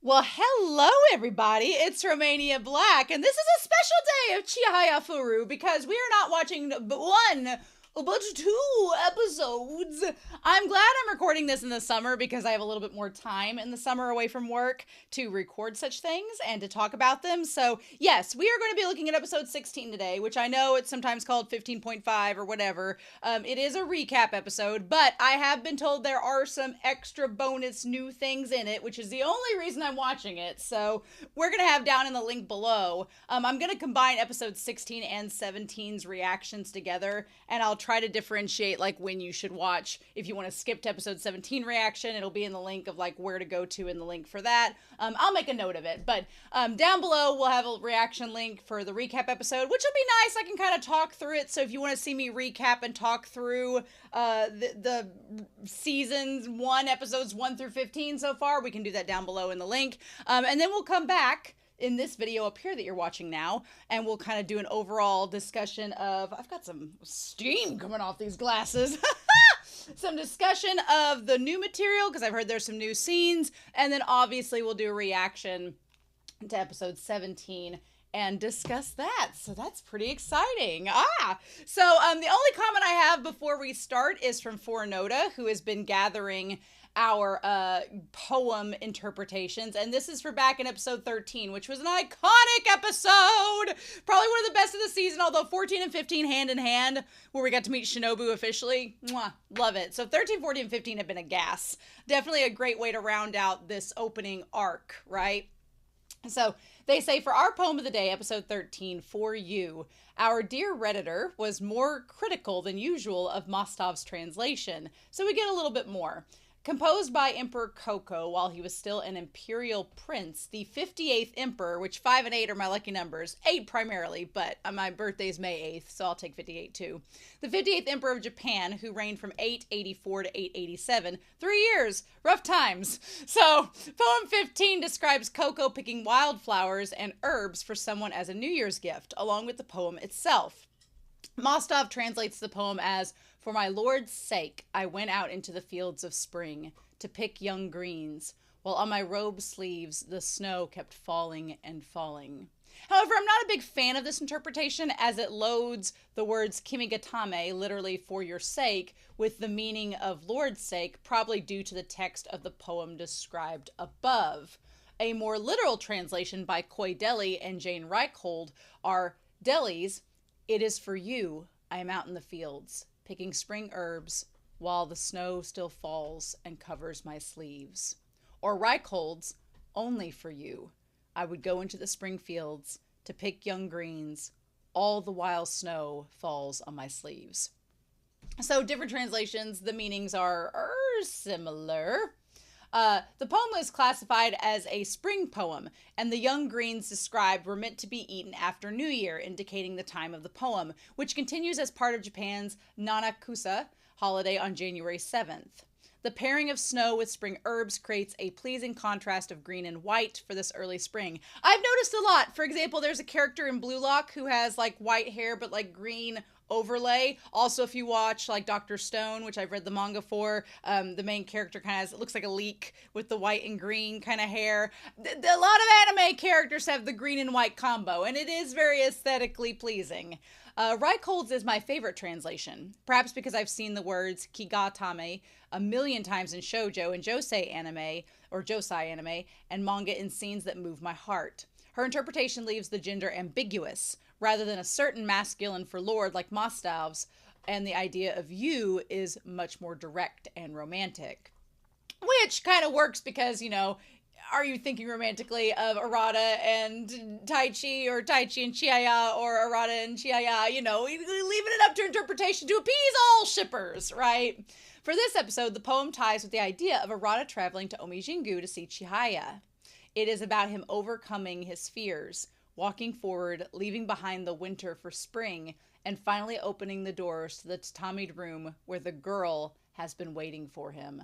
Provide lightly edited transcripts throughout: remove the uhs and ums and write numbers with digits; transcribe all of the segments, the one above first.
Well, hello everybody. It's Romania Black, and this is a special day of Chihayafuru because we are not watching but one, but two episodes. I'm glad I'm recording this in the summer because I have a little bit more time in the summer away from work to record such things and to talk about them. So, yes, we are going to be looking at episode 16 today, which I know it's sometimes called 15.5 or whatever. It is a recap episode, but I have been told there are some extra bonus new things in it, which is the only reason I'm watching it. So, we're going to have down in the link below. I'm going to combine episode 16 and 17's reactions together, and I'll try to differentiate like when you should watch. If you want to skip to episode 17 reaction, it'll be in the link of like where to go to in the link for that. I'll make a note of it, but down below we'll have a reaction link for the recap episode, which will be nice. I can kind of talk through it, so if you want to see me recap and talk through the seasons 1 episodes 1 through 15 so far, we can do that down below in the link, and then we'll come back in this video up here that you're watching now, and we'll kind of do an overall discussion of, I've got some steam coming off these glasses, some discussion of the new material, because I've heard there's some new scenes, and then obviously we'll do a reaction to episode 17 and discuss that. So that's pretty exciting. So the only comment I have before we start is from Fornoda, who has been gathering our poem interpretations, and this is for back in episode 13, which was an iconic episode, probably one of the best of the season, although 14 and 15 hand in hand, where we got to meet Shinobu officially. Mwah, love it. So 13, 14, and 15 have been a gas. Definitely a great way to round out this opening arc, right? So they say, for our poem of the day, episode 13, For You, our dear Redditor was more critical than usual of Mostov's translation, so we get a little bit more. Composed by Emperor Koko while he was still an imperial prince, the 58th emperor, which 5 and 8 are my lucky numbers, 8 primarily, but my birthday is May 8th, so I'll take 58 too. The 58th emperor of Japan, who reigned from 884 to 887, 3 years, rough times. So, poem 15 describes Koko picking wildflowers and herbs for someone as a New Year's gift, along with the poem itself. Mostov translates the poem as, For my Lord's sake, I went out into the fields of spring to pick young greens, while on my robe sleeves the snow kept falling and falling. However, I'm not a big fan of this interpretation, as it loads the words kimigatame, literally for your sake, with the meaning of Lord's sake, probably due to the text of the poem described above. A more literal translation by Koi Deli and Jane Reichhold are Deli's, It is for you, I am out in the fields, picking spring herbs, while the snow still falls and covers my sleeves. Or Reichhold's, Only for you, I would go into the spring fields to pick young greens, all the while snow falls on my sleeves. So different translations, the meanings are similar. The poem was classified as a spring poem, and the young greens described were meant to be eaten after New Year, indicating the time of the poem, which continues as part of Japan's Nanakusa holiday on January 7th. The pairing of snow with spring herbs creates a pleasing contrast of green and white for this early spring. I've noticed a lot. For example, there's a character in Blue Lock who has like white hair but like green overlay. Also, if you watch like Dr. Stone, which I've read the manga for, the main character kind of looks like a leek with the white and green kind of hair. A lot of anime characters have the green and white combo, and it is very aesthetically pleasing. Reichhold's is my favorite translation, perhaps because I've seen the words kigatame a million times in shoujo and josei anime and manga in scenes that move my heart. Her interpretation leaves the gender ambiguous, rather than a certain masculine for Lord like Mostov's, and the idea of you is much more direct and romantic. Which kind of works because, you know, are you thinking romantically of Arata and Taichi, or Taichi and Chihaya, or Arata and Chihaya? You know, leaving it up to interpretation to appease all shippers, right? For this episode, the poem ties with the idea of Arata traveling to Omijingu to see Chihaya. It is about him overcoming his fears, walking forward, leaving behind the winter for spring, and finally opening the doors to the tatamied room where the girl has been waiting for him.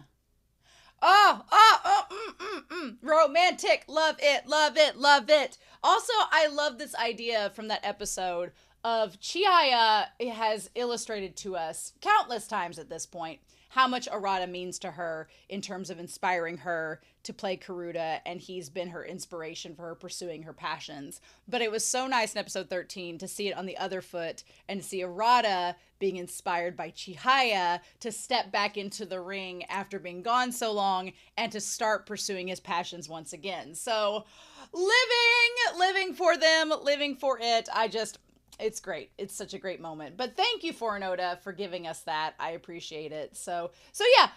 Romantic. Love it, love it, love it. Also, I love this idea from that episode of Chihaya has illustrated to us countless times at this point how much Arata means to her in terms of inspiring her to play Karuta, and he's been her inspiration for her pursuing her passions. But it was so nice in episode 13 to see it on the other foot and to see Arata being inspired by Chihaya to step back into the ring after being gone so long and to start pursuing his passions once again. So living for them, living for it. It's great. It's such a great moment. But thank you, Foranoda, for giving us that. I appreciate it. So yeah,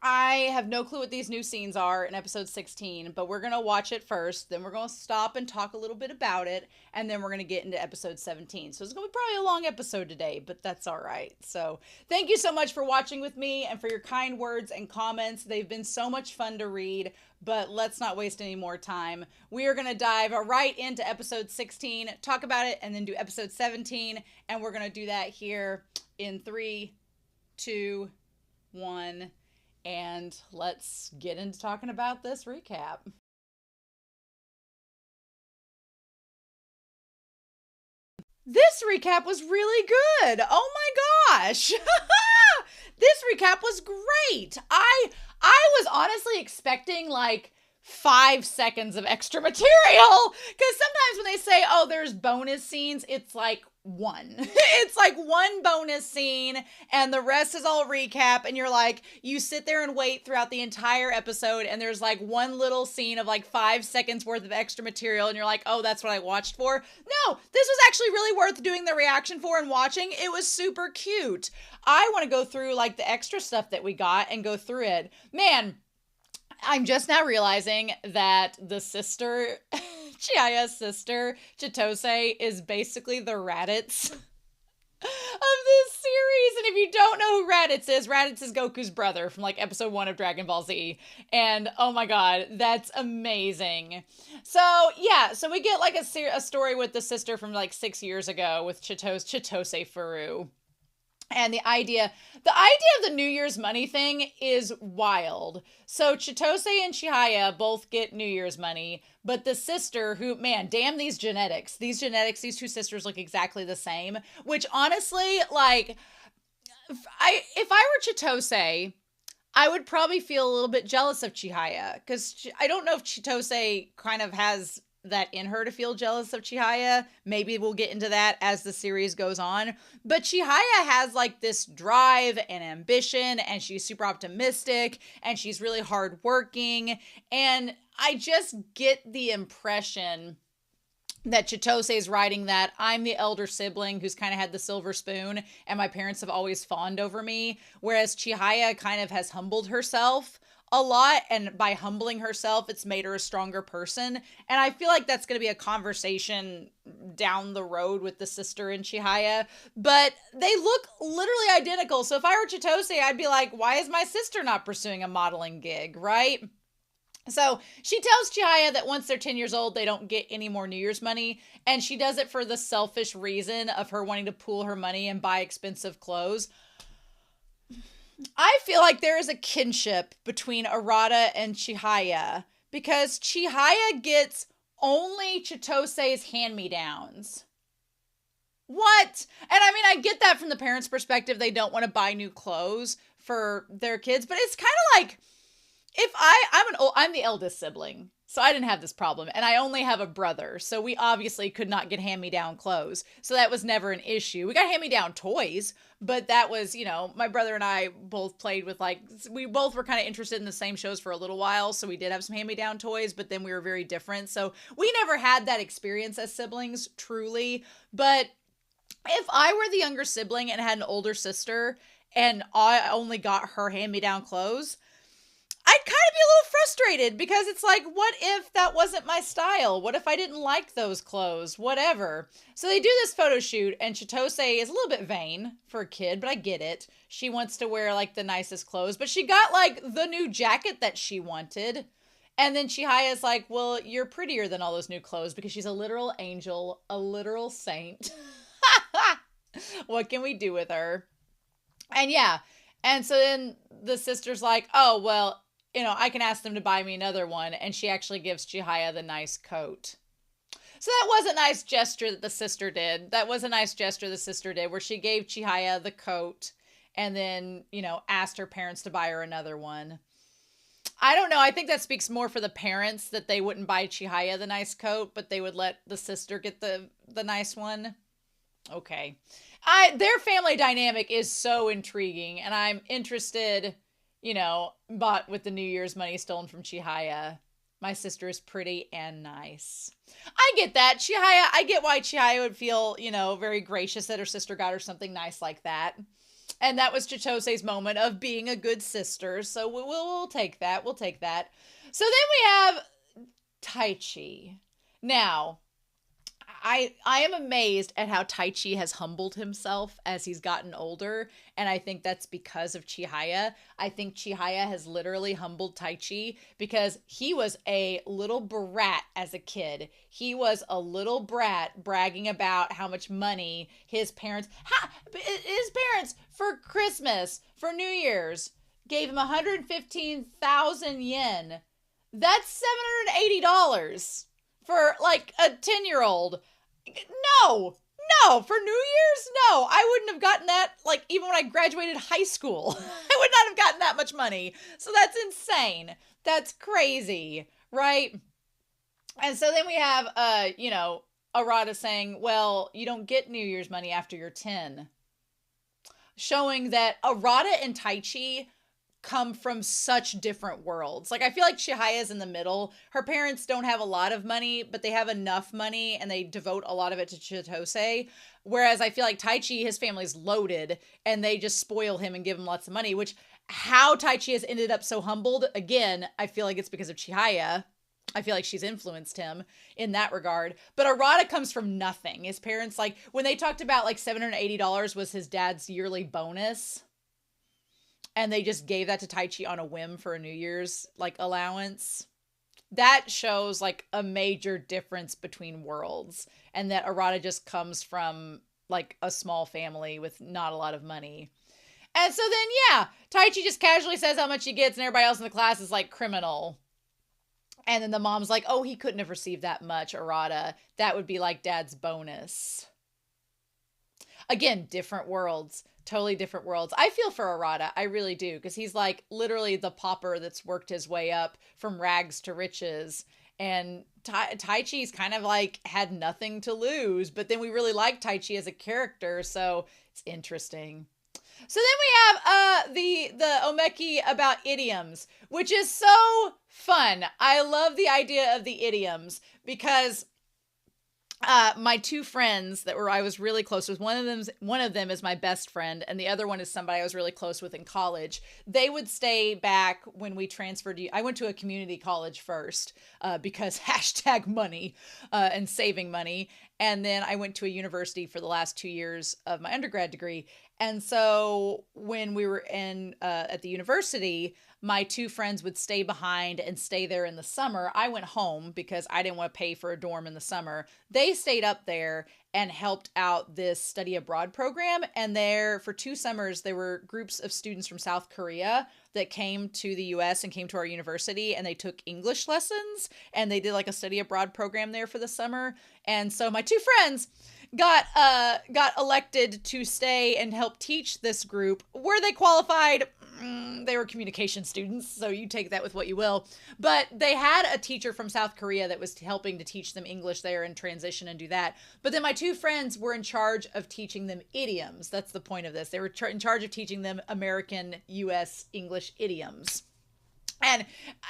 I have no clue what these new scenes are in episode 16, but we're going to watch it first. Then we're going to stop and talk a little bit about it. And then we're going to get into episode 17. So it's going to be probably a long episode today, but that's all right. So thank you so much for watching with me and for your kind words and comments. They've been so much fun to read, but let's not waste any more time. We are going to dive right into episode 16, talk about it, and then do episode 17. And we're going to do that here in 3, 2, 1. And let's get into talking about this recap. This recap was really good. Oh my gosh. This recap was great. I was honestly expecting like 5 seconds of extra material, because sometimes when they say, oh, there's bonus scenes, it's like one. It's like one bonus scene and the rest is all recap, and you're like, you sit there and wait throughout the entire episode and there's like one little scene of like 5 seconds worth of extra material and you're like, oh, that's what I watched for. No, this was actually really worth doing the reaction for and watching. It was super cute. I want to go through like the extra stuff that we got and go through it. Man, I'm just now realizing that the sister, Chihaya's sister, Chitose, is basically the Raditz of this series. And if you don't know who Raditz is Goku's brother from like episode 1 of Dragon Ball Z. And oh my god, that's amazing. So yeah, so we get like a story with the sister from like 6 years ago with Chihayafuru. And the idea of the New Year's money thing is wild. So Chitose and Chihaya both get New Year's money, but the sister who, man, damn these genetics. These two sisters look exactly the same, which honestly, like, if I were Chitose, I would probably feel a little bit jealous of Chihaya, because I don't know if Chitose kind of has that in her to feel jealous of Chihaya. Maybe we'll get into that as the series goes on. But Chihaya has like this drive and ambition, and she's super optimistic, and she's really hardworking. And I just get the impression that Chitose is writing that I'm the elder sibling who's kind of had the silver spoon, and my parents have always fawned over me. Whereas Chihaya kind of has humbled herself a lot, and by humbling herself, it's made her a stronger person. And I feel like that's going to be a conversation down the road with the sister and Chihaya, but they look literally identical. So if I were Chitose, I'd be like, why is my sister not pursuing a modeling gig, right? So she tells Chihaya that once they're 10 years old, they don't get any more New Year's money. And she does it for the selfish reason of her wanting to pool her money and buy expensive clothes. I feel like there is a kinship between Arata and Chihaya, because Chihaya gets only Chitose's hand-me-downs. What? And I mean, I get that from the parents' perspective. They don't want to buy new clothes for their kids, but it's kind of like, if I'm the eldest sibling, so I didn't have this problem, and I only have a brother, so we obviously could not get hand-me-down clothes, so that was never an issue. We got hand-me-down toys, but that was, you know, my brother and I both played with, like, we both were kind of interested in the same shows for a little while, so we did have some hand-me-down toys, but then we were very different, so we never had that experience as siblings, truly. But if I were the younger sibling and had an older sister, and I only got her hand-me-down clothes, I'd kind of be a little frustrated, because it's like, what if that wasn't my style? What if I didn't like those clothes? Whatever. So they do this photo shoot, and Chitose is a little bit vain for a kid, but I get it. She wants to wear like the nicest clothes, but she got like the new jacket that she wanted. And then Chihaya's like, well, you're prettier than all those new clothes, because she's a literal angel, a literal saint. What can we do with her? And yeah. And so then the sister's like, oh, well, you know, I can ask them to buy me another one. And she actually gives Chihaya the nice coat. So that was a nice gesture that the sister did. That was a nice gesture the sister did, where she gave Chihaya the coat. and then, asked her parents to buy her another one. I don't know. I think that speaks more for the parents that they wouldn't buy Chihaya the nice coat, but they would let the sister get the nice one. Okay. Their family dynamic is so intriguing, and I'm interested, but with the New Year's money stolen from Chihaya. My sister is pretty and nice. I get that. I get why Chihaya would feel, very gracious that her sister got her something nice like that. And that was Chitose's moment of being a good sister. So we'll take that. We'll take that. So then we have Taichi. Now, I am amazed at how Taichi has humbled himself as he's gotten older, and I think that's because of Chihaya. I think Chihaya has literally humbled Taichi because he was a little brat as a kid. He was a little brat bragging about how much money his parents for Christmas, for New Year's, gave him 115,000 yen. That's $780 for like a 10-year-old. No, for New Year's, no. I wouldn't have gotten that, like, even when I graduated high school. I would not have gotten that much money. So that's insane. That's crazy, right? And so then we have, Arata saying, well, you don't get New Year's money after you're 10. Showing that Arata and Taichi come from such different worlds. Like, I feel like Chihaya's in the middle. Her parents don't have a lot of money, but they have enough money and they devote a lot of it to Chitose. Whereas I feel like Taichi, his family's loaded and they just spoil him and give him lots of money, which how Taichi has ended up so humbled, again, I feel like it's because of Chihaya. I feel like she's influenced him in that regard. But Arata comes from nothing. His parents, like, when they talked about like $780 was his dad's yearly bonus, and they just gave that to Taichi on a whim for a New Year's, like, allowance. That shows, like, a major difference between worlds. And that Arata just comes from, like, a small family with not a lot of money. And so then, yeah, Taichi just casually says how much he gets, and everybody else in the class is, like, criminal. And then the mom's like, oh, he couldn't have received that much, Arata. That would be, like, dad's bonus. Again, different worlds. Totally different worlds. I feel for Arata. I really do. Because he's like literally the pauper that's worked his way up from rags to riches. And Taichi's kind of like had nothing to lose. But then we really like Taichi as a character. So it's interesting. So then we have the Omeki about idioms, which is so fun. I love the idea of the idioms because my two friends that I was really close with, one of them is my best friend, and the other one is somebody I was really close with in college. They would stay back when we transferred. I went to a community college first because #money and saving money. And then I went to a university for the last 2 years of my undergrad degree. And so when we were at the university, my two friends would stay behind and stay there in the summer. I went home because I didn't want to pay for a dorm in the summer. They stayed up there and helped out this study abroad program. And there, for 2 summers, there were groups of students from South Korea that came to the US and came to our university, and they took English lessons, and they did like a study abroad program there for the summer. And so my two friends got elected to stay and help teach this group. Were they qualified? They were communication students, so you take that with what you will. But they had a teacher from South Korea that was helping to teach them English there and transition and do that. But then my two friends were in charge of teaching them idioms. That's the point of this. They were in charge of teaching them American, US English idioms. And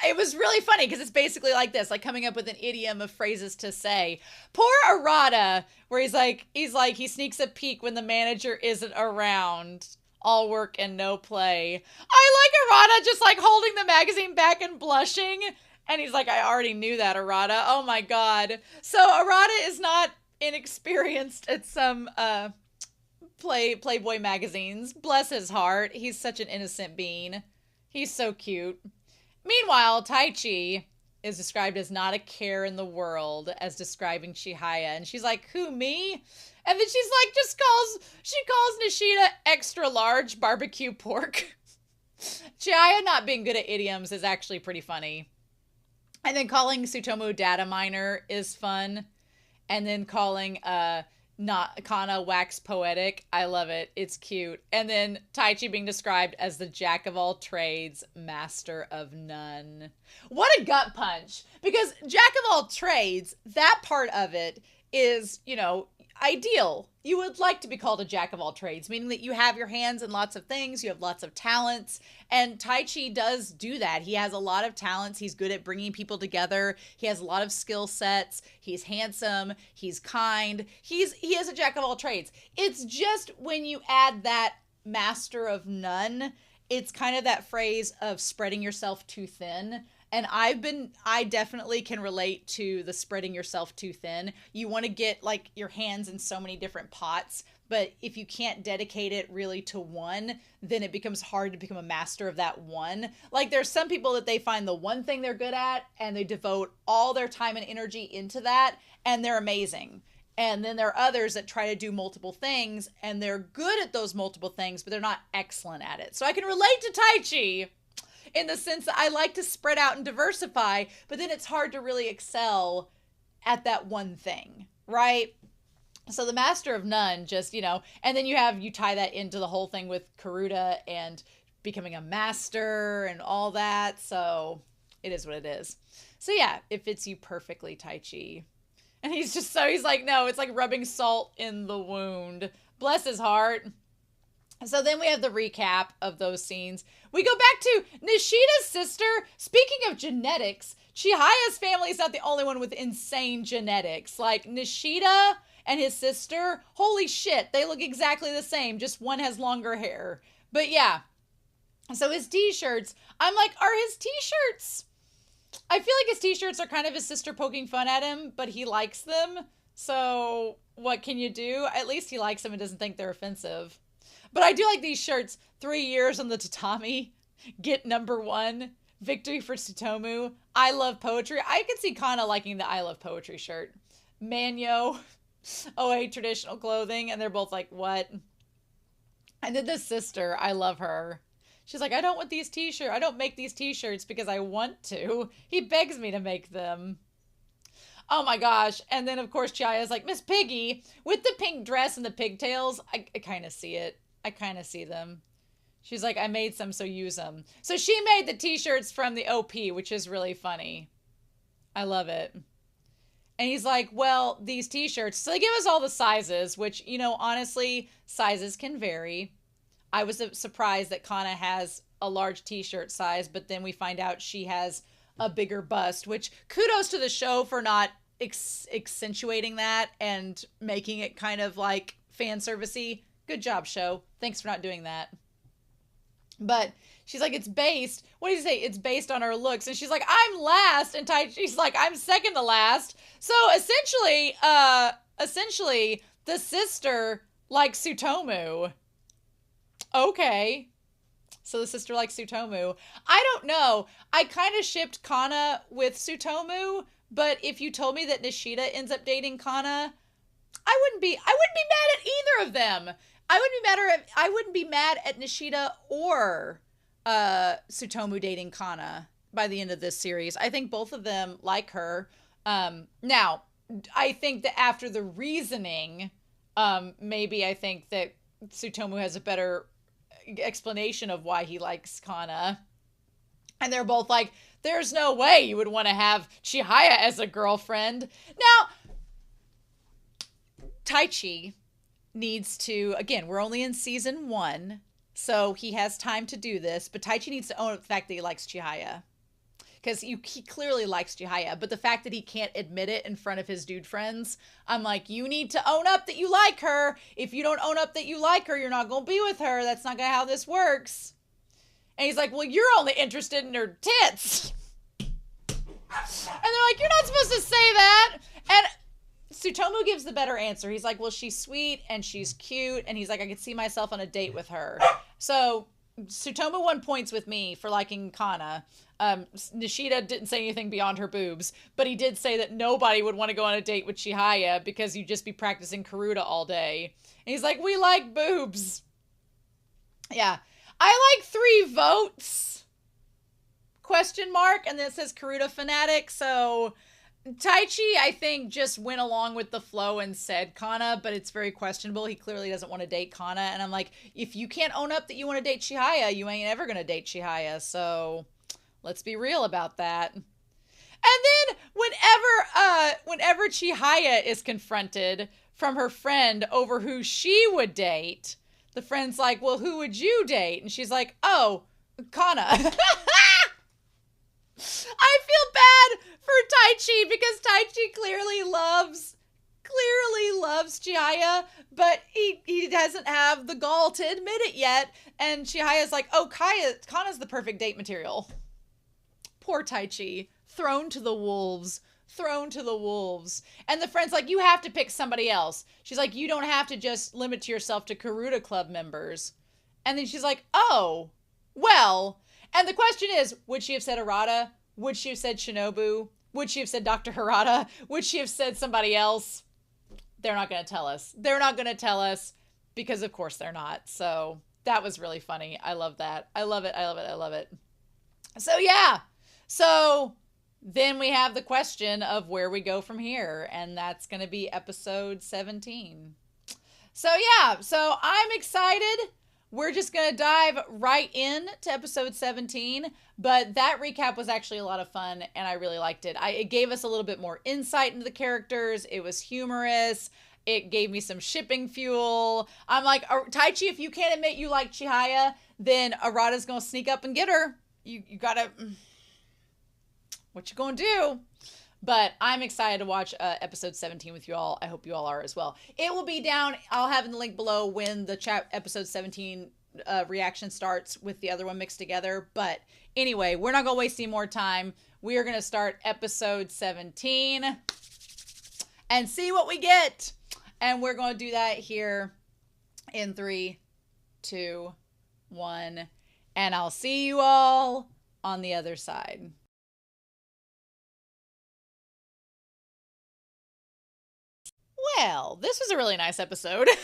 it was really funny because it's basically like this, like coming up with an idiom of phrases to say. Poor Arata, where he sneaks a peek when the manager isn't around. All work and no play. I like Arata just like holding the magazine back and blushing. And he's like, I already knew that, Arata. Oh my God. So Arata is not inexperienced at some Playboy magazines. Bless his heart. He's such an innocent being. He's so cute. Meanwhile, Taichi is described as not a care in the world as describing Chihaya. And she's like, who, me? And then she's like, she calls Nishida extra large barbecue pork. Chihaya not being good at idioms is actually pretty funny. And then calling Tsutomu data miner is fun. And then calling not Kana wax poetic. I love it. It's cute. And then Taichi being described as the jack of all trades, master of none. What a gut punch. Because jack of all trades, that part of it is, you know, ideal. You would like to be called a jack of all trades, meaning that you have your hands in lots of things, you have lots of talents, and Taichi does do that. He has a lot of talents. He's good at bringing people together. He has a lot of skill sets. He's handsome. He's kind. He is a jack of all trades. It's just when you add that master of none, it's kind of that phrase of spreading yourself too thin. And I definitely can relate to the spreading yourself too thin. You want to get like your hands in so many different pots, but if you can't dedicate it really to one, then it becomes hard to become a master of that one. Like there's some people that they find the one thing they're good at and they devote all their time and energy into that and they're amazing. And then there are others that try to do multiple things and they're good at those multiple things, but they're not excellent at it. So I can relate to Taichi in the sense that I like to spread out and diversify, but then it's hard to really excel at that one thing, right? So the master of none, just, you know, and then you tie that into the whole thing with Karuta and becoming a master and all that. So it is what it is. So yeah, it fits you perfectly, Taichi. And he's like, no, it's like rubbing salt in the wound. Bless his heart. So then we have the recap of those scenes. We go back to Nishida's sister. Speaking of genetics, Chihaya's family is not the only one with insane genetics. Like Nishida and his sister, holy shit, they look exactly the same. Just one has longer hair. But yeah. So his t-shirts, I'm like, are his t-shirts? I feel like his t-shirts are kind of his sister poking fun at him, but he likes them. So what can you do? At least he likes them and doesn't think they're offensive. But I do like these shirts. 3 years on the tatami. Get number 1. Victory for Tsutomu. I love poetry. I can see Kana liking the I love poetry shirt. Manyo. OA traditional clothing. And they're both like, what? And then the sister. I love her. She's like, I don't want these t-shirts. I don't make these t-shirts because I want to. He begs me to make them. Oh my gosh. And then, of course, Chihaya's like, Miss Piggy, with the pink dress and the pigtails, I kind of see it. I kind of see them. She's like, I made some, so use them. So she made the t-shirts from the OP, which is really funny. I love it. And he's like, well, these t-shirts. So they give us all the sizes, which, you know, honestly, sizes can vary. I was surprised that Kana has a large t-shirt size, but then we find out she has a bigger bust, which kudos to the show for not accentuating that and making it kind of like fan servicey. Good job, show. Thanks for not doing that. But she's like, it's based, what did you say? It's based on her looks. And she's like, I'm last. And Taichi's like, I'm second to last. So essentially the sister likes Tsutomu. Okay. So the sister likes Tsutomu. I don't know. I kind of shipped Kana with Tsutomu, but if you told me that Nishida ends up dating Kana, I wouldn't be mad at either of them. I wouldn't be mad at Nishida or Tsutomu dating Kana by the end of this series. I think both of them like her. Now, I think that after the reasoning, maybe I think that Tsutomu has a better explanation of why he likes Kana. And they're both like, there's no way you would want to have Chihaya as a girlfriend. Now, Taichi needs to, again, we're only in season 1, so he has time to do this, but Taichi needs to own up the fact that he likes Chihaya. Because he clearly likes Chihaya, but the fact that he can't admit it in front of his dude friends, I'm like, you need to own up that you like her. If you don't own up that you like her, you're not going to be with her. That's not how this works. And he's like, well, you're only interested in her tits. And they're like, you're not supposed to say that. And Tsutomu gives the better answer. He's like, well, she's sweet and she's cute. And he's like, I could see myself on a date with her. So Tsutomu won points with me for liking Kana. Nishida didn't say anything beyond her boobs, but he did say that nobody would want to go on a date with Chihaya because you'd just be practicing Karuta all day. And he's like, we like boobs. Yeah. I like 3 votes. Question mark. And then it says Karuta fanatic. So Taichi, I think, just went along with the flow and said Kana, but it's very questionable. He clearly doesn't want to date Kana. And I'm like, if you can't own up that you want to date Chihaya, you ain't ever going to date Chihaya. So let's be real about that. And then whenever Chihaya is confronted from her friend over who she would date, the friend's like, well, who would you date? And she's like, oh, Kana. I feel bad for Taichi because Taichi clearly loves Chihaya, but he doesn't have the gall to admit it yet. And Chihaya's like, oh, Kana's the perfect date material. Poor Taichi. Thrown to the wolves. And the friend's like, you have to pick somebody else. She's like, you don't have to just limit yourself to Karuta Club members. And then she's like, oh, well. And the question is, would she have said Arata? Would she have said Shinobu? Would she have said Dr. Harada? Would she have said somebody else? They're not going to tell us because of course they're not. So that was really funny. I love that. I love it. So yeah. So then we have the question of where we go from here, and that's going to be episode 17. So yeah, so I'm excited. We're just going to dive right in to episode 17, but that recap was actually a lot of fun, and I really liked it. It gave us a little bit more insight into the characters. It was humorous. It gave me some shipping fuel. I'm like, Taichi, if you can't admit you like Chihaya, then Arata's going to sneak up and get her. You got to... What you gonna do? But I'm excited to watch episode 17 with you all. I hope you all are as well. It will be down. I'll have in the link below when the episode 17 reaction starts with the other one mixed together. But anyway, we're not gonna waste any more time. We are gonna start episode 17 and see what we get. And we're gonna do that here in 3, 2, 1, and I'll see you all on the other side. Well, this was a really nice episode. This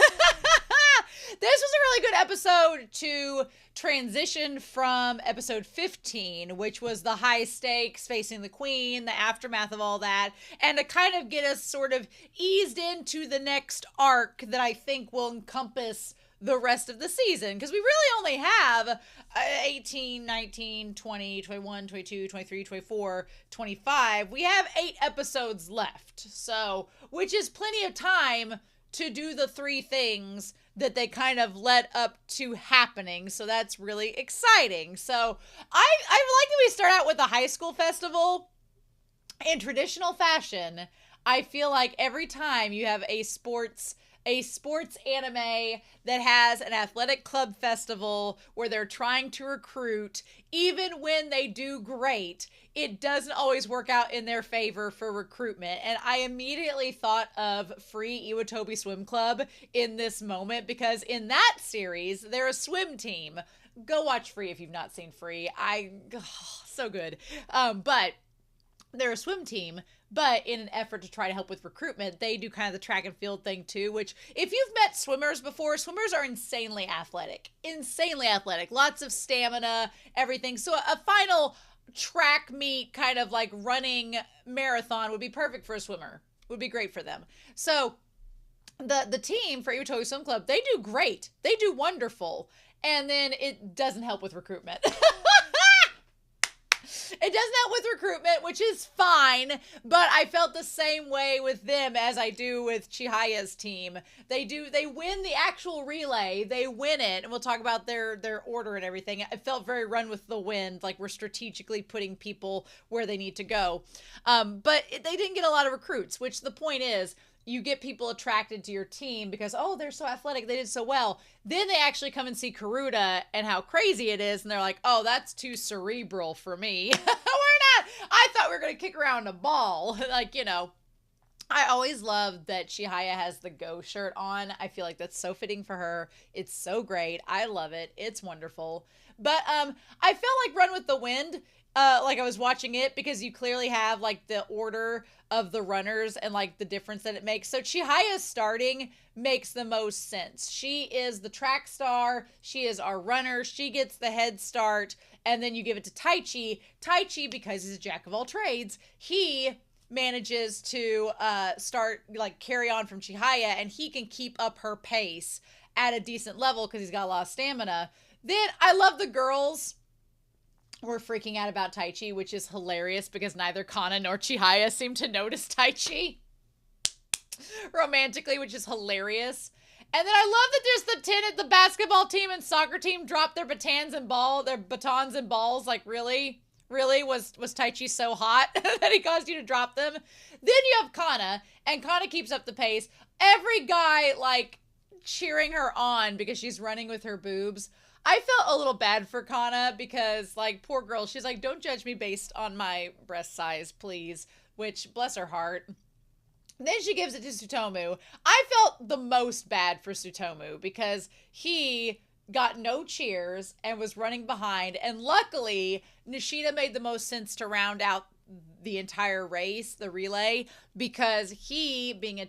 was a really good episode to transition from episode 15, which was the high stakes facing the queen, the aftermath of all that, and to kind of get us sort of eased into the next arc that I think will encompass the rest of the season, because we really only have 18, 19, 20, 21, 22, 23, 24, 25. We have 8 episodes left, so, which is plenty of time to do the 3 things that they kind of led up to happening, so that's really exciting. So I like that we start out with the high school festival. In traditional fashion, I feel like every time you have a sports anime that has an athletic club festival where they're trying to recruit, even when they do great, it doesn't always work out in their favor for recruitment. And I immediately thought of Free Iwatobi Swim Club in this moment, because in that series, they're a swim team. Go watch Free if you've not seen Free. So good. But they're a swim team, but in an effort to try to help with recruitment, they do kind of the track and field thing too, which if you've met swimmers before, swimmers are insanely athletic, lots of stamina, everything. So a final track meet kind of like running marathon would be perfect for a swimmer, would be great for them. So the team for Iwatobi Swim Club, they do great. They do wonderful. And then it doesn't help with recruitment. It doesn't help with recruitment, which is fine, but I felt the same way with them as I do with Chihaya's team. They win the actual relay, they win it, and we'll talk about their order and everything. It felt very Run with the Wind, like we're strategically putting people where they need to go. But they didn't get a lot of recruits, which the point is, you get people attracted to your team because, oh, they're so athletic, they did so well. Then they actually come and see Karuta and how crazy it is, and they're like, oh, that's too cerebral for me. We're not. I thought we were going to kick around a ball. Like, you know, I always love that Chihaya has the Go shirt on. I feel like that's so fitting for her. It's so great. I love it. It's wonderful. But I felt like Run with the Wind, like I was watching it, because you clearly have like the order of the runners and like the difference that it makes. So Chihaya's starting makes the most sense. She is the track star. She is our runner. She gets the head start. And then you give it to Taichi. Taichi, because he's a jack of all trades, he manages to start, like, carry on from Chihaya, and he can keep up her pace at a decent level because he's got a lot of stamina. Then I love the girls were freaking out about Taichi, which is hilarious because neither Kana nor Chihaya seem to notice Taichi romantically, which is hilarious. And then I love that there's the basketball team and soccer team dropped their batons and balls. Like, really? Really? Was Taichi so hot that he caused you to drop them? Then you have Kana, and Kana keeps up the pace. Every guy, like, cheering her on because she's running with her boobs. I felt a little bad for Kana because, like, poor girl, she's like, don't judge me based on my breast size, please. Which, bless her heart. Then she gives it to Tsutomu. I felt the most bad for Tsutomu because he got no cheers and was running behind. And luckily, Nishida made the most sense to round out the entire race, the relay, because he, being a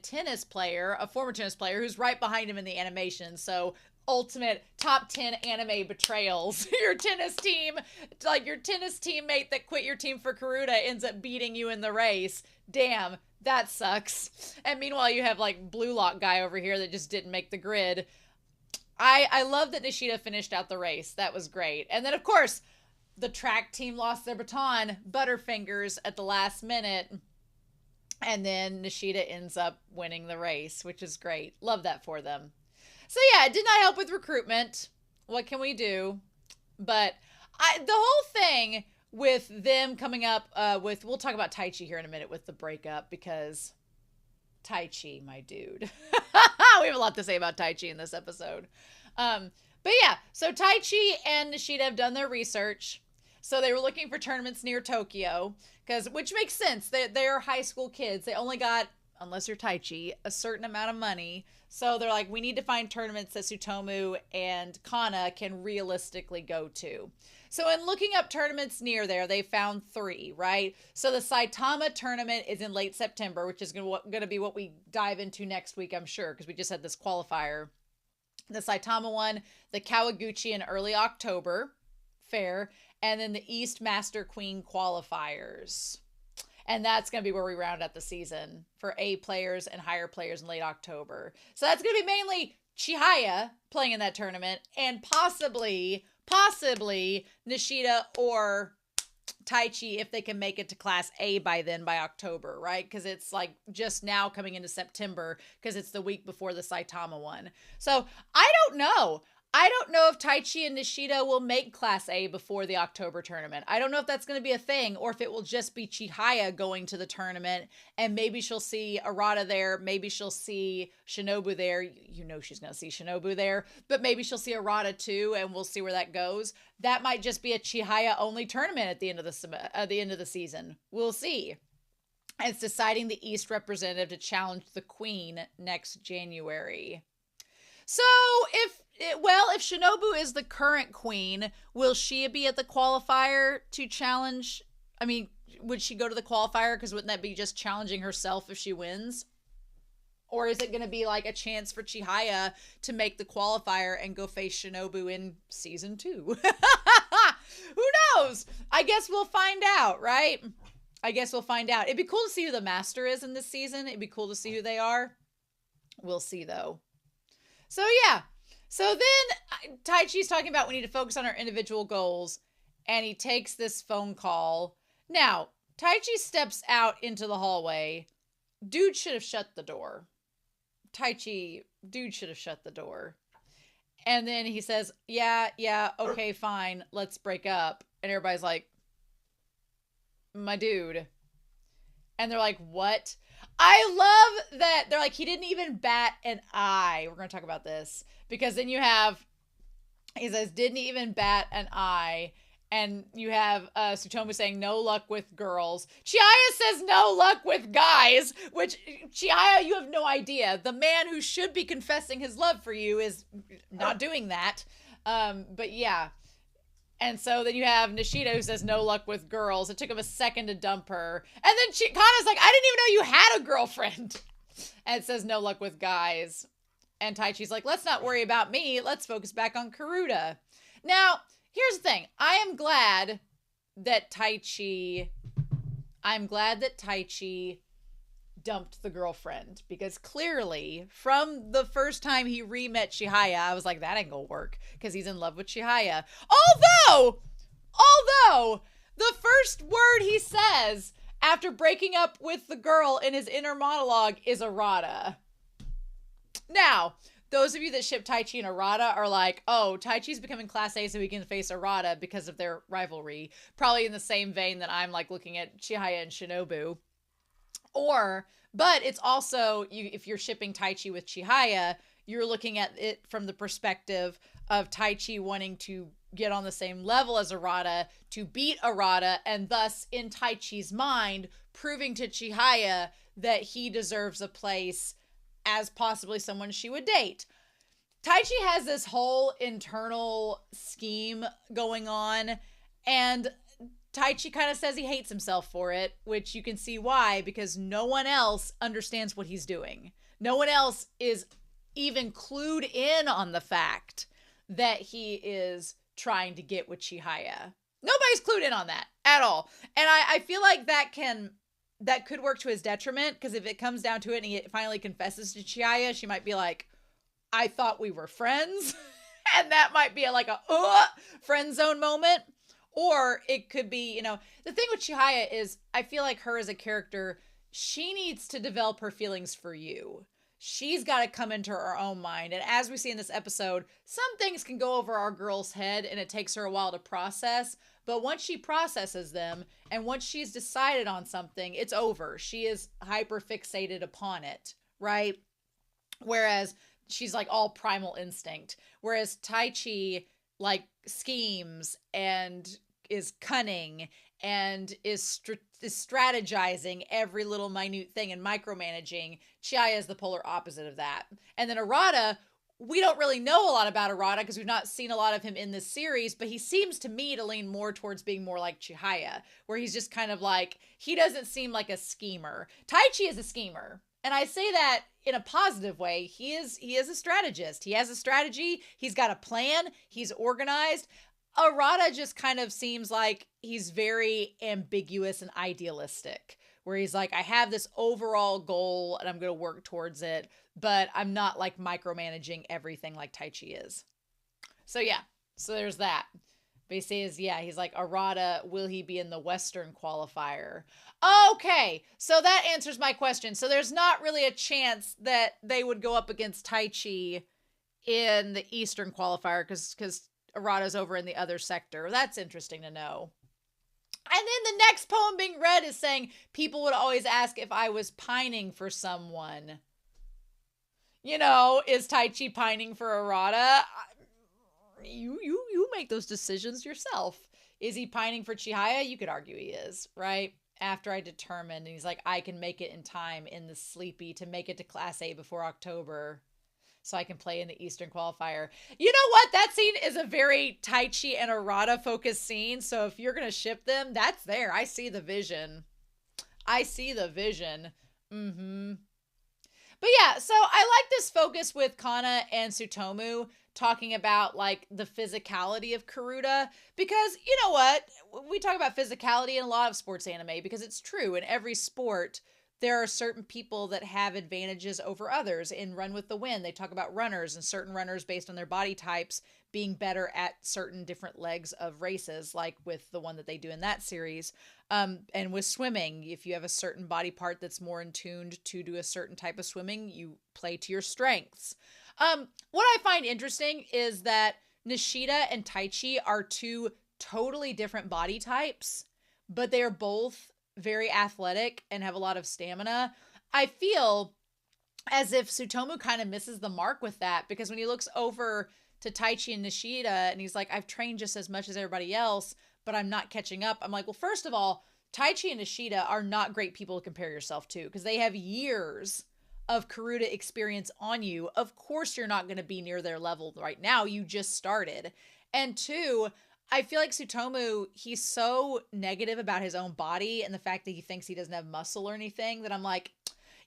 former tennis player, who's right behind him in the animation. So ultimate top 10 anime betrayals. Your tennis team, like your tennis teammate that quit your team for Karuta ends up beating you in the race. Damn. That sucks. And meanwhile, you have, like, Blue Lock guy over here that just didn't make the grid. I love that Nishida finished out the race. That was great. And then, of course, the track team lost their baton, Butterfingers, at the last minute. And then Nishida ends up winning the race, which is great. Love that for them. So, yeah, it did not help with recruitment. What can we do? But the whole thing with them coming up we'll talk about Taichi here in a minute with the breakup, because Taichi, my dude. We have a lot to say about Taichi in this episode. But yeah, so Taichi and Nishida have done their research. So they were looking for tournaments near Tokyo, which makes sense. They're high school kids. They only got, unless you're Taichi, a certain amount of money. So they're like, we need to find tournaments that Tsutomu and Kana can realistically go to. So in looking up tournaments near there, they found 3, right? So the Saitama tournament is in late September, which is going to be what we dive into next week, I'm sure, because we just had this qualifier. The Saitama one, the Kawaguchi in early October, fair, and then the East Master Queen qualifiers. And that's going to be where we round out the season for A players and higher players in late October. So that's going to be mainly Chihaya playing in that tournament, and possibly Nishida or Taichi if they can make it to Class A by October, right? Because it's like just now coming into September because it's the week before the Saitama one. So I don't know. I don't know if Taichi and Nishida will make Class A before the October tournament. I don't know if that's going to be a thing, or if it will just be Chihaya going to the tournament, and maybe she'll see Arata there, maybe she'll see Shinobu there. You know she's going to see Shinobu there, but maybe she'll see Arata too, and we'll see where that goes. That might just be a Chihaya only tournament at the end of the season. We'll see. It's deciding the East representative to challenge the Queen next January. So if Shinobu is the current queen, will she be at the qualifier to challenge? I mean, would she go to the qualifier? Because wouldn't that be just challenging herself if she wins? Or is it going to be like a chance for Chihaya to make the qualifier and go face Shinobu in season 2? Who knows? I guess we'll find out, right? I guess we'll find out. It'd be cool to see who the master is in this season. It'd be cool to see who they are. We'll see, though. So, yeah. So then Taichi's talking about we need to focus on our individual goals, and he takes this phone call. Now, Taichi steps out into the hallway. Dude should have shut the door. Dude should have shut the door. And then he says, yeah, okay, fine, let's break up. And everybody's like, my dude. And they're like, what? I love that they're like, he didn't even bat an eye. We're going to talk about this. Because then he says, didn't even bat an eye. And you have Tsutomu saying, no luck with girls. Chihaya says, no luck with guys. Which, Chihaya, you have no idea. The man who should be confessing his love for you is not doing that. But yeah. And so then you have Nishida who says, no luck with girls. It took him a second to dump her. And then Kana's like, I didn't even know you had a girlfriend. And it says, no luck with guys. And Taichi's like, let's not worry about me. Let's focus back on Karuta. Now, here's the thing. I am glad that Taichi I'm glad that Taichi dumped the girlfriend, because clearly from the first time he re-met Chihaya, I was like, that ain't gonna work, because he's in love with Chihaya. Although the first word he says after breaking up with the girl in his inner monologue is errata. Now, those of you that ship Taichi and Arata are like, oh, Taichi's becoming Class A so he can face Arata because of their rivalry. Probably in the same vein that I'm like looking at Chihaya and Shinobu. But it's also, if you're shipping Taichi with Chihaya, you're looking at it from the perspective of Taichi wanting to get on the same level as Arata to beat Arata, and thus, in Taichi's mind, proving to Chihaya that he deserves a place as possibly someone she would date. Taichi has this whole internal scheme going on, and Taichi kind of says he hates himself for it, which you can see why, because no one else understands what he's doing. No one else is even clued in on the fact that he is trying to get with Chihaya. Nobody's clued in on that at all. And I feel like that could work to his detriment, because if it comes down to it and he finally confesses to Chihaya, she might be like, I thought we were friends. And that might be like a friend zone moment. Or it could be, the thing with Chihaya is, I feel like her as a character, she needs to develop her feelings for you. She's got to come into her own mind. And as we see in this episode, some things can go over our girl's head and it takes her a while to process. But once she processes them and once she's decided on something, it's over. She is hyper fixated upon it, right? Whereas she's like all primal instinct. Whereas Taichi like schemes and is cunning and is strategizing every little minute thing and micromanaging. Chihaya is the polar opposite of that. And then Arata, we don't really know a lot about Arata because we've not seen a lot of him in this series, but he seems to me to lean more towards being more like Chihaya, where he's just kind of like, he doesn't seem like a schemer. Taichi is a schemer. And I say that in a positive way. He is a strategist. He has a strategy. He's got a plan. He's organized. Arata just kind of seems like he's very ambiguous and idealistic, where he's like, I have this overall goal and I'm going to work towards it, but I'm not like micromanaging everything like Taichi is. So yeah, so there's that. But he says, he's like, Arata, will he be in the Western qualifier? Okay, so that answers my question. So there's not really a chance that they would go up against Taichi in the Eastern qualifier because Arata's over in the other sector. That's interesting to know. And then the next poem being read is saying, people would always ask if I was pining for someone. Is Taichi pining for Arata? You make those decisions yourself. Is he pining for Chihaya? You could argue he is, right? After I determined, and he's like, I can make it in time in the sleepy to make it to Class A before October so I can play in the Eastern qualifier. You know what? That scene is a very Taichi and Arata focused scene. So if you're going to ship them, that's there. I see the vision. Mm-hmm. But yeah, so I like this focus with Kana and Tsutomu talking about like the physicality of Karuta, because you know what? We talk about physicality in a lot of sports anime because it's true. In every sport, there are certain people that have advantages over others. In Run with the Wind, they talk about runners and certain runners based on their body types being better at certain different legs of races, like with the one that they do in that series. And with swimming, if you have a certain body part that's more in tuned to do a certain type of swimming, you play to your strengths. What I find interesting is that Nishida and Taichi are two totally different body types, but they are both very athletic and have a lot of stamina. I feel as if Tsutomu kind of misses the mark with that, because when he looks over to Taichi and Nishida and he's like, I've trained just as much as everybody else, but I'm not catching up. I'm like, well, first of all, Taichi and Nishida are not great people to compare yourself to because they have years of Karuta experience on you. Of course, you're not going to be near their level right now. You just started. And two, I feel like Tsutomu, he's so negative about his own body and the fact that he thinks he doesn't have muscle or anything that I'm like,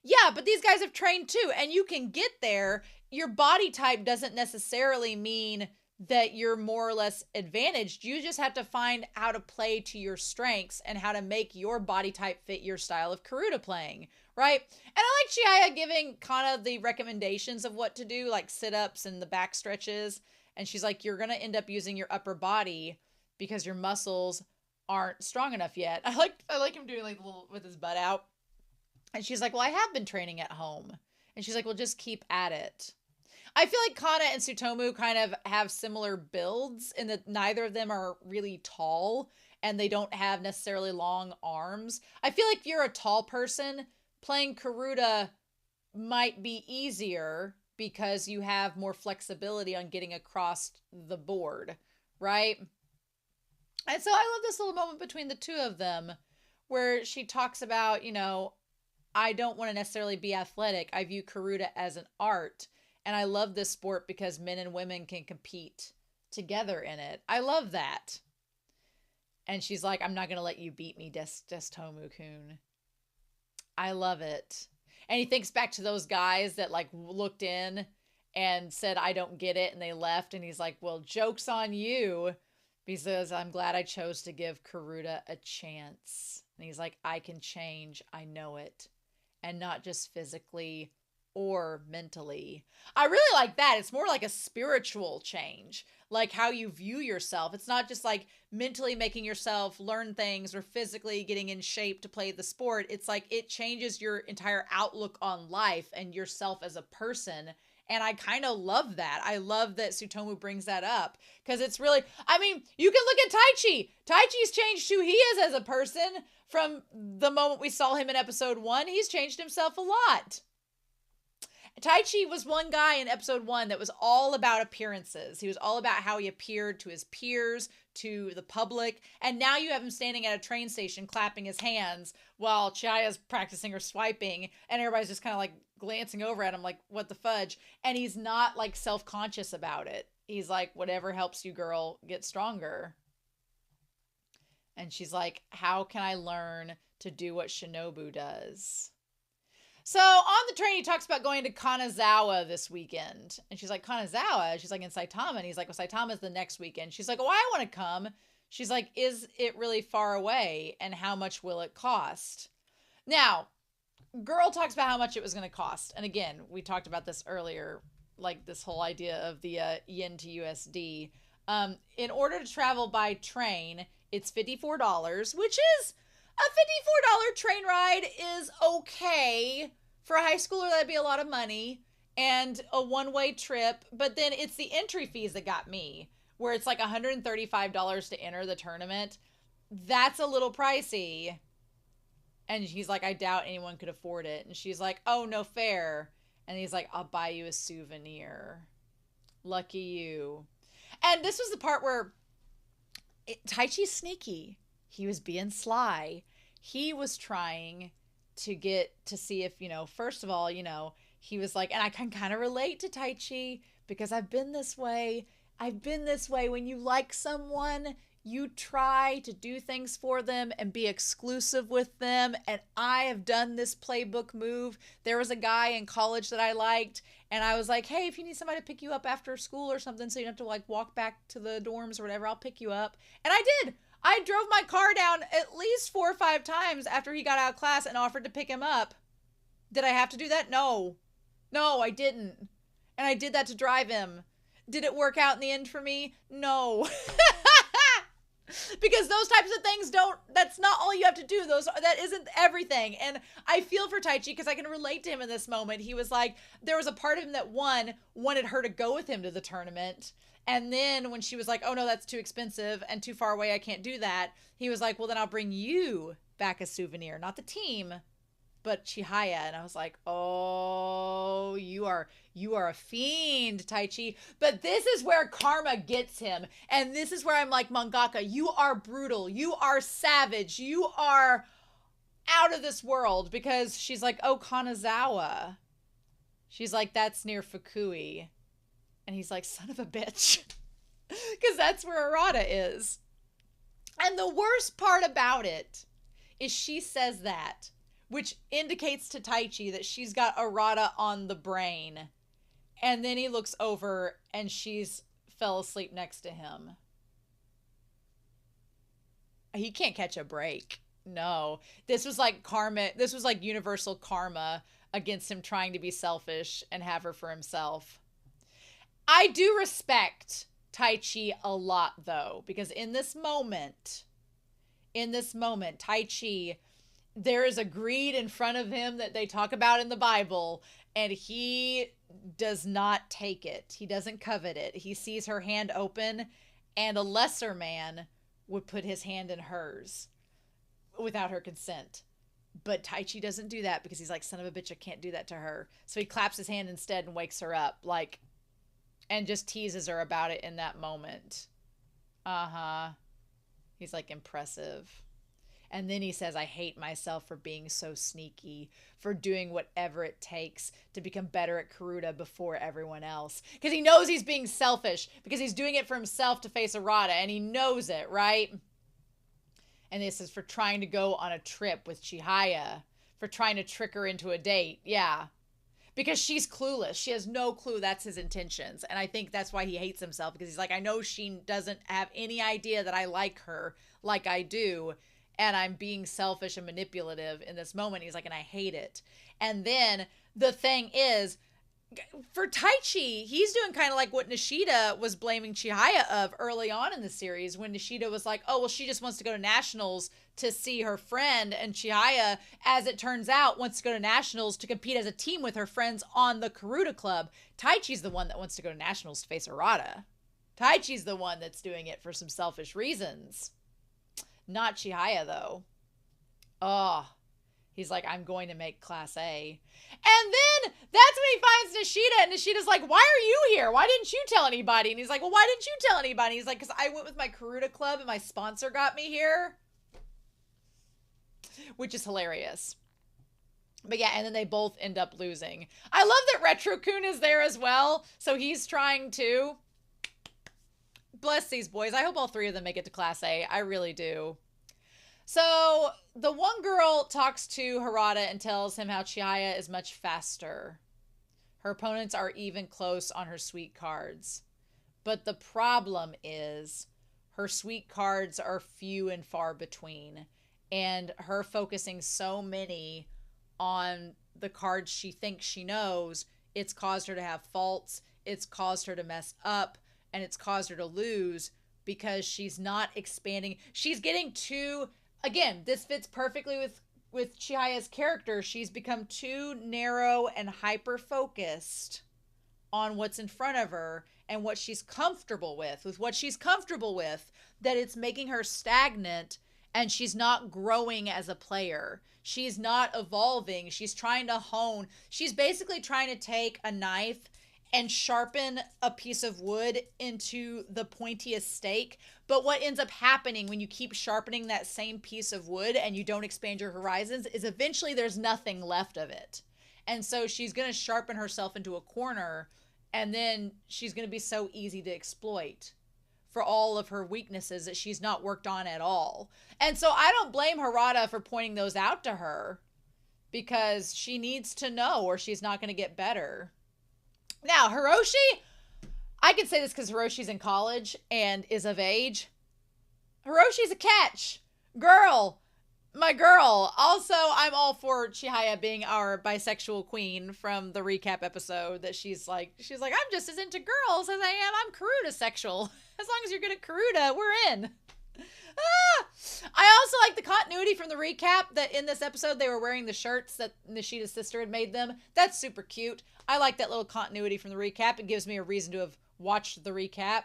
yeah, but these guys have trained too. And you can get there. Your body type doesn't necessarily mean that you're more or less advantaged. You just have to find how to play to your strengths and how to make your body type fit your style of Karuta playing, right? And I like Chihaya giving Kana the recommendations of what to do, like sit-ups and the back stretches. And she's like, you're going to end up using your upper body because your muscles aren't strong enough yet. I like him doing like a little with his butt out. And she's like, well, I have been training at home. And she's like, well, just keep at it. I feel like Kana and Tsutomu kind of have similar builds in that neither of them are really tall and they don't have necessarily long arms. I feel like if you're a tall person, playing Karuta might be easier because you have more flexibility on getting across the board, right? And so I love this little moment between the two of them where she talks about, you know, I don't want to necessarily be athletic. I view Karuta as an art. And I love this sport because men and women can compete together in it. I love that. And she's like, I'm not going to let you beat me, Destomu-kun. I love it. And he thinks back to those guys that like looked in and said, I don't get it. And they left. And he's like, well, joke's on you. Because I'm glad I chose to give Karuta a chance. And he's like, I can change. I know it. And not just physically or mentally. I really like that. It's more like a spiritual change, like how you view yourself. It's not just like mentally making yourself learn things or physically getting in shape to play the sport. It's like it changes your entire outlook on life and yourself as a person. And I kind of love that. I love that Tsutomu brings that up because it's really, I mean, you can look at Taichi. Taichi's changed who he is as a person from the moment we saw him in episode 1. He's changed himself a lot. Taichi was one guy in episode 1 that was all about appearances. He was all about how he appeared to his peers, to the public. And now you have him standing at a train station clapping his hands while Chihaya's practicing her swiping. And everybody's just kind of like glancing over at him like, what the fudge? And he's not like self-conscious about it. He's like, whatever helps you, girl, get stronger. And she's like, how can I learn to do what Shinobu does? So on the train, he talks about going to Kanazawa this weekend. And she's like, Kanazawa? She's like, in Saitama. And he's like, well, Saitama's the next weekend. She's like, oh, I want to come. She's like, is it really far away? And how much will it cost? Now, girl talks about how much it was going to cost. And again, we talked about this earlier, like this whole idea of the yen to USD. In order to travel by train, it's $54, which is a $54 train ride is okay. For a high schooler, that'd be a lot of money. And a one-way trip. But then it's the entry fees that got me, where it's like $135 to enter the tournament. That's a little pricey. And he's like, I doubt anyone could afford it. And she's like, oh, no fair. And he's like, I'll buy you a souvenir. Lucky you. And this was the part where Taichi's sneaky. He was being sly. He was trying to get to see if, you know, first of all, you know, he was like, and I can kind of relate to Taichi because I've been this way. I've been this way. When you like someone, you try to do things for them and be exclusive with them. And I have done this playbook move. There was a guy in college that I liked. And I was like, hey, if you need somebody to pick you up after school or something so you don't have to like walk back to the dorms or whatever, I'll pick you up. And I did. I drove my car down at least 4 or 5 times after he got out of class and offered to pick him up. Did I have to do that? No. No, I didn't. And I did that to drive him. Did it work out in the end for me? No. Because those types of things that's not all you have to do. That isn't everything. And I feel for Taichi because I can relate to him in this moment. He was like, there was a part of him that wanted her to go with him to the tournament. And then when she was like, oh no, that's too expensive and too far away, I can't do that. He was like, well, then I'll bring you back a souvenir, not the team, but Chihaya. And I was like, oh, you are a fiend, Taichi. But this is where karma gets him. And this is where I'm like, mangaka, you are brutal. You are savage. You are out of this world. Because she's like, oh, Kanazawa. She's like, that's near Fukui. And he's like, son of a bitch. Because that's where Arata is. And the worst part about it is she says that, which indicates to Taichi that she's got Arata on the brain. And then he looks over and she's fell asleep next to him. He can't catch a break. No. This was like karma. This was like universal karma against him trying to be selfish and have her for himself. I do respect Tai Chi a lot, though, because in this moment, Tai Chi, there is a greed in front of him that they talk about in the Bible, and he does not take it. He doesn't covet it. He sees her hand open, and a lesser man would put his hand in hers without her consent. But Tai Chi doesn't do that because he's like, son of a bitch, I can't do that to her. So he claps his hand instead and wakes her up, like, and just teases her about it in that moment. He's like, impressive. And then he says, I hate myself for being so sneaky, for doing whatever it takes to become better at Karuta before everyone else. Because he knows he's being selfish, because he's doing it for himself to face Arata, and he knows it, right? And this is for trying to go on a trip with Chihaya, for trying to trick her into a date. Yeah. Because she's clueless. She has no clue that's his intentions. And I think that's why he hates himself, because he's like, I know she doesn't have any idea that I like her like I do. And I'm being selfish and manipulative in this moment. He's like, and I hate it. And then the thing is, for Tai Chi, he's doing kind of like what Nishida was blaming Chihaya of early on in the series, when Nishida was like, oh, well, she just wants to go to nationals to see her friend. And Chihaya, as it turns out, wants to go to nationals to compete as a team with her friends on the Karuta Club. Tai Chi's the one that wants to go to nationals to face Arata. Tai Chi's the one that's doing it for some selfish reasons. Not Chihaya, though. Oh, he's like, I'm going to make Class A. And then that's when he finds Nishida, and Nishida's like, why are you here? Why didn't you tell anybody? And he's like, well, why didn't you tell anybody? He's like, because I went with my Karuta Club and my sponsor got me here. Which is hilarious. But yeah, and then they both end up losing. I love that Retro-kun is there as well. So he's trying to. Bless these boys. I hope all three of them make it to Class A. I really do. So the one girl talks to Harada and tells him how Chihaya is much faster. Her opponents are even close on her sweet cards. But the problem is her sweet cards are few and far between. And her focusing so many on the cards she thinks she knows, it's caused her to have faults. It's caused her to mess up. And it's caused her to lose because she's not expanding. She's getting too, again, this fits perfectly with Chihaya's character. She's become too narrow and hyper-focused on what's in front of her and what she's comfortable with what she's comfortable with, that it's making her stagnant, and she's not growing as a player. She's not evolving. She's trying to hone. She's basically trying to take a knife and sharpen a piece of wood into the pointiest stake. But what ends up happening when you keep sharpening that same piece of wood and you don't expand your horizons is eventually there's nothing left of it. And so she's going to sharpen herself into a corner, and then she's going to be so easy to exploit for all of her weaknesses that she's not worked on at all. And so I don't blame Harada for pointing those out to her, because she needs to know or she's not going to get better. Now, Hiroshi, I can say this because Hiroshi's in college and is of age. Hiroshi's a catch. Girl. My girl. Also, I'm all for Chihaya being our bisexual queen from the recap episode, that she's like, I'm just as into girls as I am. I'm Karuta sexual. As long as you're good at Karuta, we're in. I also like the continuity from the recap that in this episode they were wearing the shirts that Nishida's sister had made them. That's super cute. I like that little continuity from the recap. It gives me a reason to have watched the recap.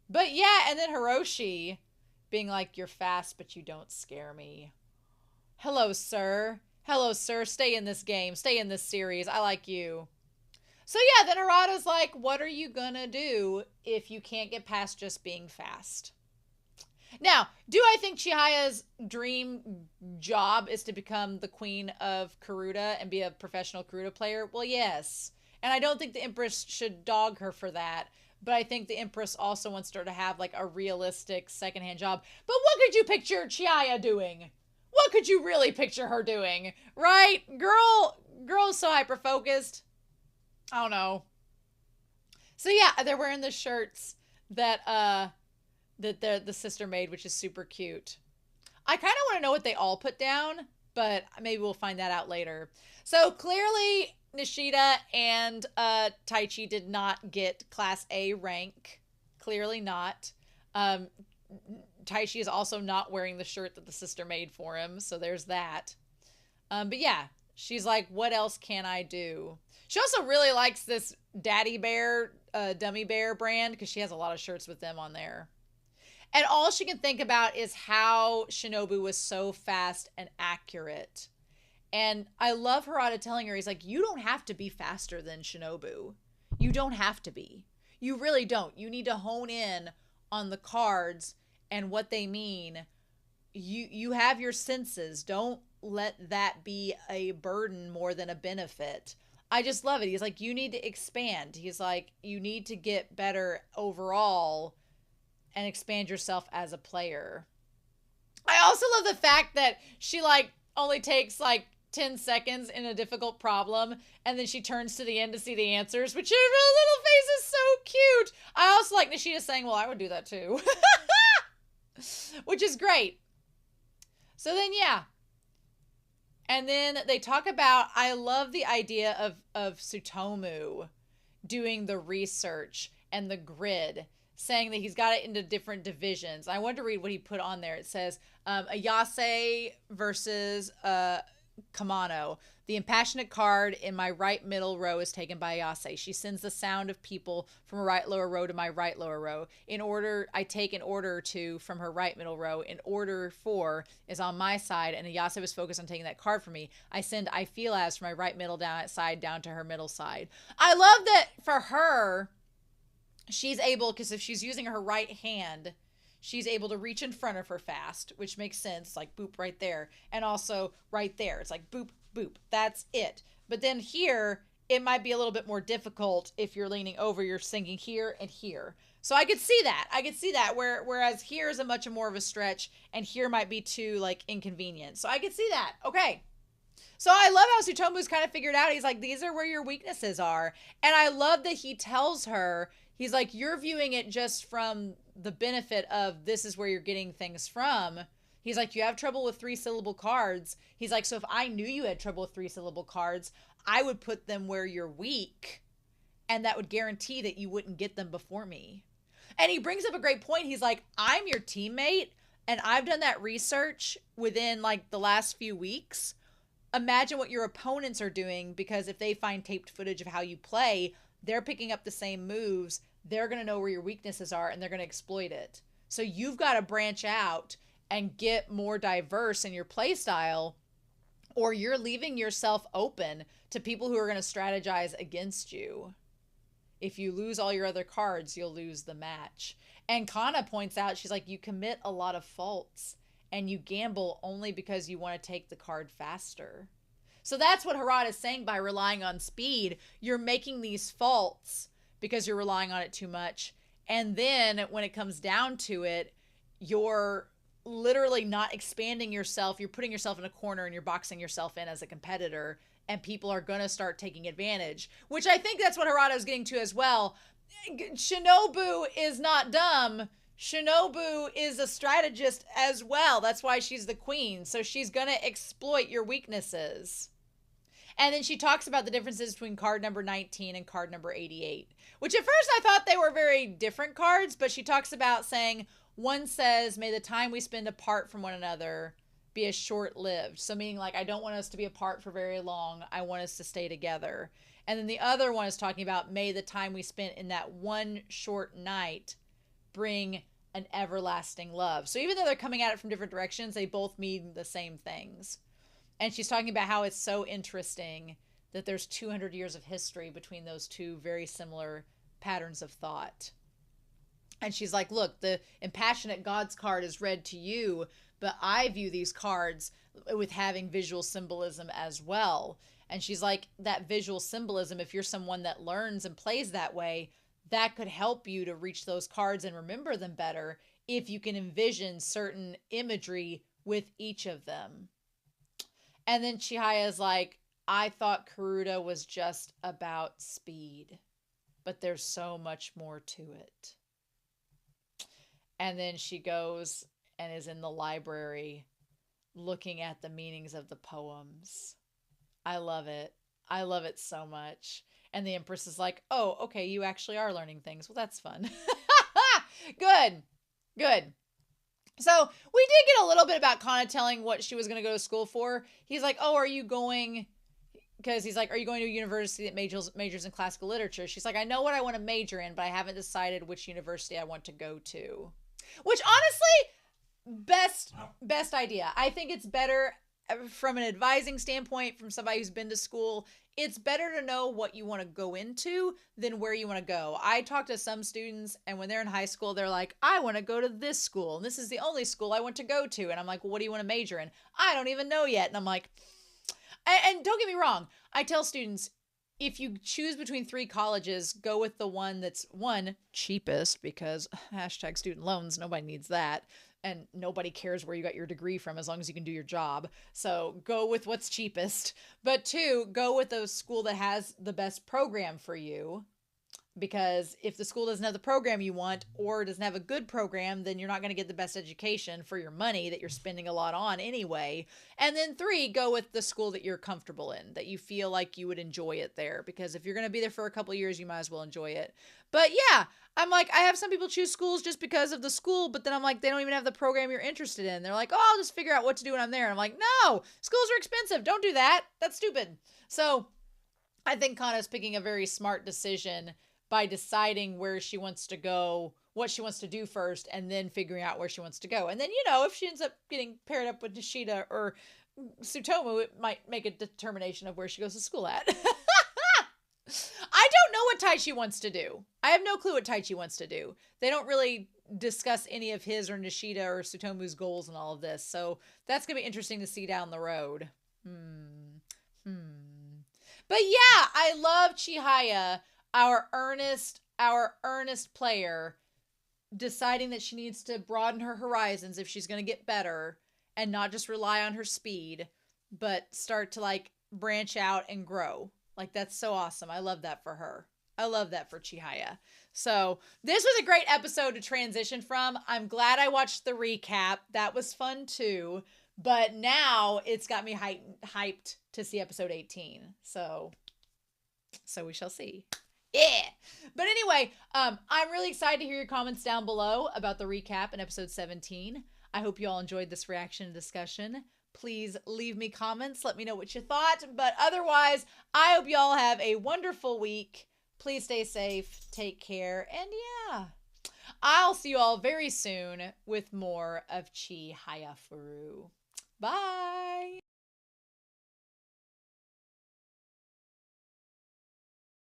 But yeah, and then Hiroshi being like, you're fast, but you don't scare me. Hello, sir. Hello, sir. Stay in this game. Stay in this series. I like you. So yeah, then Harada's like, what are you gonna do if you can't get past just being fast? Now, do I think Chihaya's dream job is to become the queen of Karuta and be a professional Karuta player? Well, yes. And I don't think the Empress should dog her for that. But I think the Empress also wants her to have like a realistic secondhand job. But what could you picture Chihaya doing? What could you really picture her doing? Right? Girl's so hyper-focused. I don't know. So yeah, they're wearing the shirts that the sister made, which is super cute. I kind of want to know what they all put down, but maybe we'll find that out later. So clearly Nishida and Taichi did not get Class A rank. Clearly not. Um, Taichi is also not wearing the shirt that the sister made for him, so there's that. But yeah, she's like, what else can I do? She also really likes this Daddy Bear, Dummy Bear brand because she has a lot of shirts with them on there. And all she can think about is how Shinobu was so fast and accurate. And I love Harada telling her, he's like, you don't have to be faster than Shinobu. You don't have to be. You really don't. You need to hone in on the cards and what they mean. You have your senses. Don't let that be a burden more than a benefit. I just love it. He's like, you need to expand. He's like, you need to get better overall and expand yourself as a player. I also love the fact that she like only takes like 10 seconds in a difficult problem and then she turns to the end to see the answers, which her little face is so cute. I also like Nishida saying, well, I would do that too. Which is great. So then, yeah. And then they talk about, I love the idea of Tsutomu doing the research and the grid, saying that he's got it into different divisions. I wanted to read what he put on there. It says, Ayase versus Kamano. The impassionate card in my right middle row is taken by Ayase. She sends the sound of people from a right lower row to my right lower row. In order, I take an order or two from her right middle row. In order 4 is on my side, and Ayase was focused on taking that card for me. I send I feel as from my right middle side down to her middle side. I love that for her, she's able, because if she's using her right hand, she's able to reach in front of her fast, which makes sense, like boop right there. And also right there. It's like boop, boop. That's it. But then here, it might be a little bit more difficult if you're leaning over, you're sinking here and here. So I could see that. I could see that. Whereas here is a much more of a stretch, and here might be too like inconvenient. So I could see that. Okay. So I love how Tsutomu's kind of figured out. He's like, these are where your weaknesses are. And I love that he tells her, he's like, you're viewing it just from the benefit of this is where you're getting things from. He's like, you have trouble with 3-syllable cards. He's like, so if I knew you had trouble with 3-syllable cards, I would put them where you're weak. And that would guarantee that you wouldn't get them before me. And he brings up a great point. He's like, I'm your teammate. And I've done that research within like the last few weeks. Imagine what your opponents are doing, because if they find taped footage of how you play, they're picking up the same moves. They're going to know where your weaknesses are and they're going to exploit it. So you've got to branch out and get more diverse in your play style, or you're leaving yourself open to people who are going to strategize against you. If you lose all your other cards, you'll lose the match. And Kana points out, she's like, you commit a lot of faults and you gamble only because you want to take the card faster. So that's what Harada is saying by relying on speed. You're making these faults because you're relying on it too much. And then when it comes down to it, you're literally not expanding yourself. You're putting yourself in a corner and you're boxing yourself in as a competitor, and people are going to start taking advantage, which I think that's what Harada is getting to as well. Shinobu is not dumb. Shinobu is a strategist as well. That's why she's the queen. So she's going to exploit your weaknesses. And then she talks about the differences between card number 19 and card number 88, which at first I thought they were very different cards, but she talks about saying, one says, may the time we spend apart from one another be as short-lived. So meaning like, I don't want us to be apart for very long. I want us to stay together. And then the other one is talking about, may the time we spent in that one short night bring an everlasting love. So even though they're coming at it from different directions, they both mean the same things. And she's talking about how it's so interesting that there's 200 years of history between those two very similar patterns of thought. And she's like, look, the impassionate God's card is read to you, but I view these cards with having visual symbolism as well. And she's like, that visual symbolism, if you're someone that learns and plays that way, that could help you to reach those cards and remember them better if you can envision certain imagery with each of them. And then Chihaya's like, I thought Karuta was just about speed, but there's so much more to it. And then she goes and is in the library looking at the meanings of the poems. I love it. I love it so much. And the Empress is like, oh, okay, you actually are learning things. Well, that's fun. Good. Good. So we did get a little bit about Kana telling what she was going to go to school for. He's like, oh, are you going... Because he's like, are you going to a university that majors in classical literature? She's like, I know what I want to major in, but I haven't decided which university I want to go to. Which, honestly, best idea. I think it's better from an advising standpoint, from somebody who's been to school. It's better to know what you want to go into than where you want to go. I talk to some students, and when they're in high school, they're like, I want to go to this school, and this is the only school I want to go to. And I'm like, well, what do you want to major in? I don't even know yet. And I'm like... And don't get me wrong, I tell students, if you choose between 3 colleges, go with the one that's, one, cheapest, because hashtag student loans, nobody needs that. And nobody cares where you got your degree from as long as you can do your job. So go with what's cheapest. But 2, go with the school that has the best program for you. Because if the school doesn't have the program you want or doesn't have a good program, then you're not going to get the best education for your money that you're spending a lot on anyway. And then 3, go with the school that you're comfortable in, that you feel like you would enjoy it there. Because if you're going to be there for a couple of years, you might as well enjoy it. But yeah, I'm like, I have some people choose schools just because of the school, but then I'm like, they don't even have the program you're interested in. They're like, oh, I'll just figure out what to do when I'm there. And I'm like, no, schools are expensive. Don't do that. That's stupid. So I think Kana's picking a very smart decision by deciding where she wants to go, what she wants to do first, and then figuring out where she wants to go. And then, if she ends up getting paired up with Nishida or Tsutomu, it might make a determination of where she goes to school at. I don't know what Taichi wants to do. I have no clue what Taichi wants to do. They don't really discuss any of his or Nishida or Tsutomu's goals and all of this. So that's going to be interesting to see down the road. But yeah, I love Chihaya, our earnest player, deciding that she needs to broaden her horizons if she's going to get better and not just rely on her speed, but start to branch out and grow. That's so awesome. I love that for her. I love that for Chihaya. So this was a great episode to transition from. I'm glad I watched the recap. That was fun too. But now it's got me hyped to see episode 18. So we shall see. Yeah. But anyway, I'm really excited to hear your comments down below about the recap in episode 17. I hope you all enjoyed this reaction and discussion. Please leave me comments. Let me know what you thought. But otherwise, I hope you all have a wonderful week. Please stay safe. Take care. And yeah, I'll see you all very soon with more of Chihayafuru. Bye.